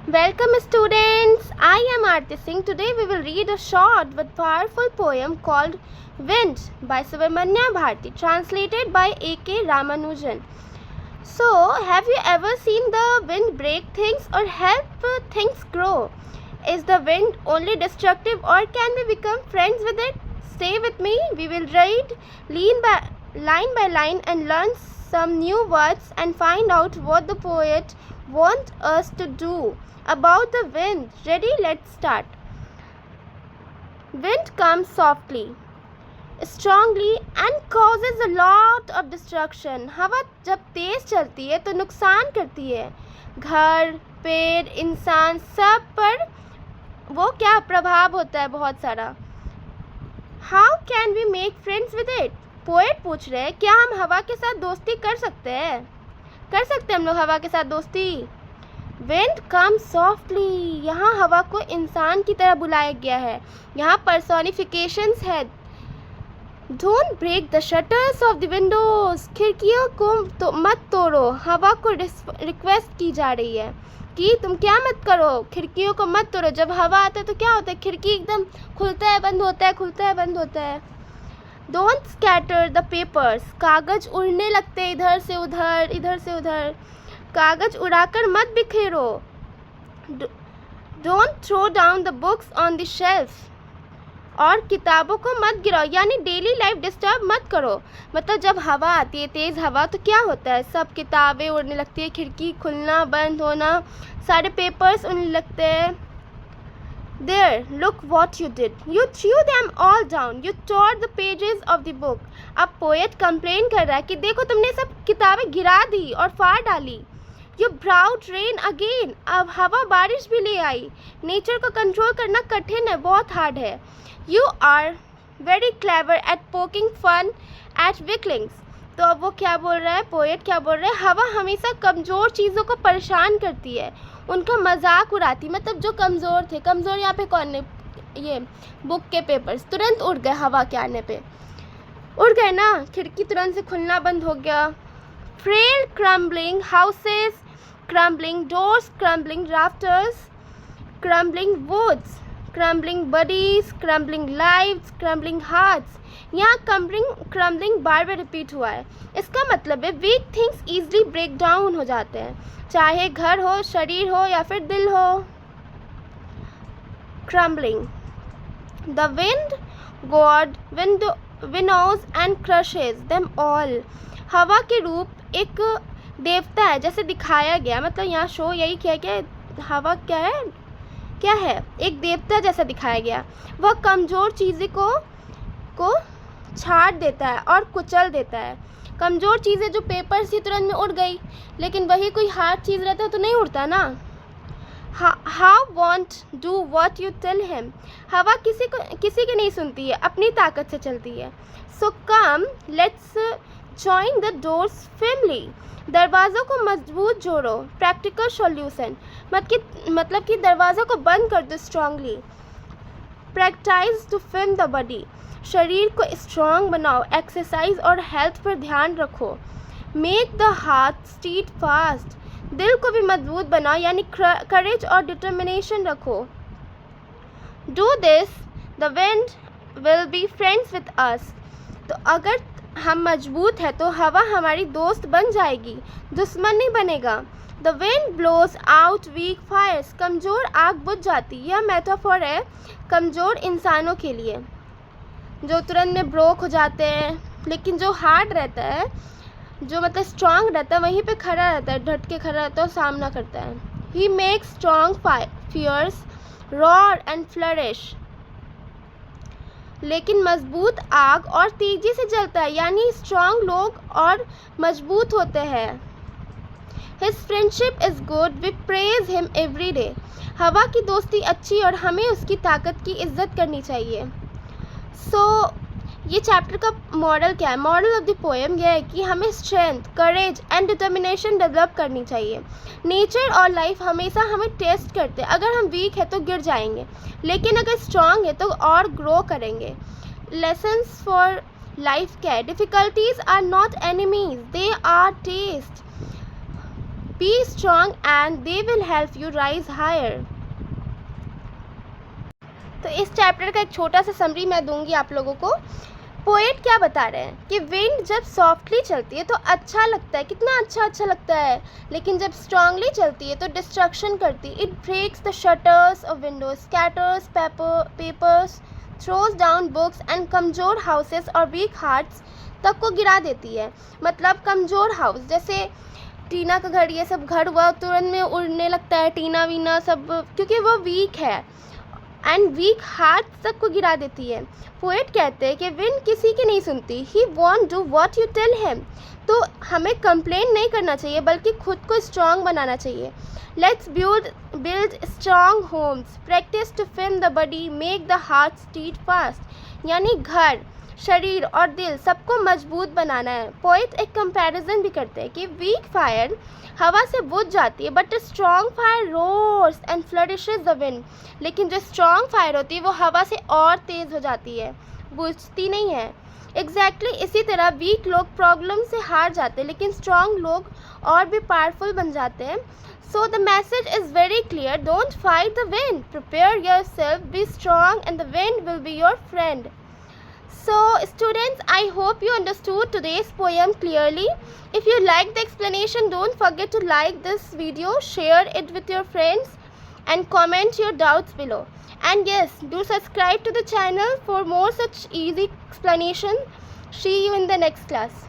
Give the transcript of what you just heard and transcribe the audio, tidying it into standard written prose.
Welcome students, I am Aarti Singh. Today we will read a short but powerful poem called Wind by Subramanya Bharti, translated by A.K. Ramanujan. So, have you ever seen the wind break things or help things grow? Is the wind only destructive or can we become friends with it? Stay with me, we will read line by line and learn some new words and find out what the poet wants us to do about the wind. Ready? Let's start. Wind comes softly, strongly and causes a lot of destruction. हवा जब तेज चलती है तो नुकसान करती है. घर, पेड़, इंसान सब पर वो क्या प्रभाव होता है बहुत सारा. How can we make friends with it? Poet पूछ रहे हैं क्या हम हवा के साथ दोस्ती कर सकते हैं. कर सकते हैं हम लोग हवा के साथ दोस्ती. Wind comes softly. यहाँ हवा को इंसान की तरह बुलाया गया है. यहाँ personifications है. Don't break the shutters of the windows. खिड़कियों को तो मत तोड़ो. हवा को रिक्वेस्ट की जा रही है कि तुम क्या मत करो, खिड़कियों को मत तोड़ो. जब हवा आता है तो क्या होता है, खिड़की एकदम खुलता है बंद होता है, खुलता है बंद होता है. Don't scatter the papers. कागज उड़ने लगते इधर से उधर, इधर से उधर. कागज उड़ाकर मत बिखेरो. Don't throw down the books on the shelf. और किताबों को मत गिराओ, यानी डेली लाइफ डिस्टर्ब मत करो. मतलब जब हवा आती है, तेज़ हवा, तो क्या होता है, सब किताबें उड़ने लगती है, खिड़की खुलना बंद होना, सारे पेपर्स उड़ने लगते हैं. There, look what you did. You threw them all down. You tore the pages of the book. अब पोएट कंप्लेन कर रहा है कि देखो तुमने सब किताबें गिरा दी और फाड़ डाली. You brought rain again. अब हवा बारिश भी ले आई. नेचर को कंट्रोल करना कठिन है, बहुत हार्ड है. You are very clever at poking fun at weaklings. तो अब वो क्या बोल रहा है, पोएट क्या बोल रहा है, हवा हमेशा कमज़ोर चीज़ों को परेशान करती है, उनका मजाक उड़ाती. मतलब जो कमज़ोर थे, कमज़ोर यहाँ पे कौन है, ये बुक के पेपर्स तुरंत उड़ गए हवा के आने पे. उड़ गए ना, खिड़की तुरंत से खुलना बंद हो गया. Frail crumbling houses, crumbling doors, crumbling rafters, crumbling woods, crumbling bodies, crumbling lives, crumbling hearts. यहाँ crumbling बार बार रिपीट हुआ है. इसका मतलब है weak things easily break down हो जाते हैं, चाहे घर हो, शरीर हो या फिर दिल हो. Crumbling. The wind god winnows and crushes them all. हवा के रूप एक देवता है जैसे दिखाया गया. मतलब यहाँ शो यही किया कि हवा क्या है, एक देवता जैसा दिखाया गया. वह कमज़ोर चीज़ें को छाड़ देता है और कुचल देता है. कमज़ोर चीज़ें जो पेपर से तुरंत में उड़ गई, लेकिन वही कोई हार्ड चीज़ रहता तो नहीं उड़ता ना. How won't do what you tell him. हवा किसी की नहीं सुनती है, अपनी ताकत से चलती है. So come, let's join the doors firmly. दरवाज़ों को मजबूत जोड़ो. प्रैक्टिकल सॉल्यूशन, मतलब कि दरवाज़ों को बंद कर दो strongly. Practice to firm the body. शरीर को स्ट्रांग बनाओ. एक्सरसाइज और हेल्थ पर ध्यान रखो. Make the heart street fast. दिल को भी मजबूत बनाओ, यानी करेज और डिटर्मिनेशन रखो. Do this, the wind will be friends with us. तो अगर हम मजबूत है तो हवा हमारी दोस्त बन जाएगी, दुश्मन नहीं बनेगा. The wind blows out weak fires. कमज़ोर आग बुझ जाती. यह मेटाफोर है कमज़ोर इंसानों के लिए जो तुरंत में ब्रोक हो जाते हैं, लेकिन जो हार्ड रहता है, जो मतलब स्ट्रांग रहता है, वहीं पे खड़ा रहता है, डट के खड़ा रहता है और सामना करता है. He makes strong fires roar and flourish. लेकिन मजबूत आग और तेजी से जलता है, यानी स्ट्रांग लोग और मजबूत होते हैं. His friendship is good, we praise him every day. हवा की दोस्ती अच्छी और हमें उसकी ताकत की इज्जत करनी चाहिए. ये चैप्टर का मॉडल क्या है, मॉडल ऑफ द पोएम यह है कि हमें strength, courage and determination develop करनी चाहिए. नेचर और लाइफ हमेशा हमें टेस्ट करते हैं. अगर हम वीक है तो गिर जाएंगे, लेकिन अगर स्ट्रांग है तो और ग्रो करेंगे. लेसन्स फॉर लाइफ क्या है, difficulties are not enemies, they are test. Be strong and they will help you rise higher. तो इस चैप्टर का एक छोटा सा समरी मैं दूंगी आप लोगों को. पोएट क्या बता रहे हैं कि विंड जब सॉफ्टली चलती है तो अच्छा लगता है, कितना अच्छा लगता है, लेकिन जब स्ट्रांगली चलती है तो डिस्ट्रक्शन करती है. It breaks the shutters of windows, scatters papers, throws down books and कमज़ोर हाउसेस और वीक हार्ट्स तक को गिरा देती है. मतलब कमज़ोर हाउस जैसे टीना का घर, ये सब घर हुआ तुरंत में उड़ने लगता है, टीना वीना सब, क्योंकि वो वीक है. एंड वीक हार्ट तक को गिरा देती है. पोएट कहते हैं कि विंड किसी की नहीं सुनती. He won't do what you tell him. तो हमें कंप्लेन नहीं करना चाहिए बल्कि खुद को स्ट्रांग बनाना चाहिए. Let's build strong homes, practice to firm the body, make the heart street fast. यानी घर, शरीर और दिल सबको मजबूत बनाना है. पोएट एक कंपैरिजन भी करते हैं कि वीक फायर हवा से बुझ जाती है but strong fire roars and flourishes the wind. लेकिन जो स्ट्रॉन्ग फायर होती है वो हवा से और तेज़ हो जाती है, बुझती नहीं है. एग्जैक्टली इसी तरह वीक लोग प्रॉब्लम से हार जाते हैं लेकिन स्ट्रॉन्ग लोग और भी पावरफुल बन जाते हैं. So the message is very clear. Don't fight the wind. Prepare yourself, be strong and the wind will be your friend. So students, I hope you understood today's poem clearly. If you like the explanation, don't forget to like this video, share it with your friends and comment your doubts below. And yes, do subscribe to the channel for more such easy explanation. See you in the next class.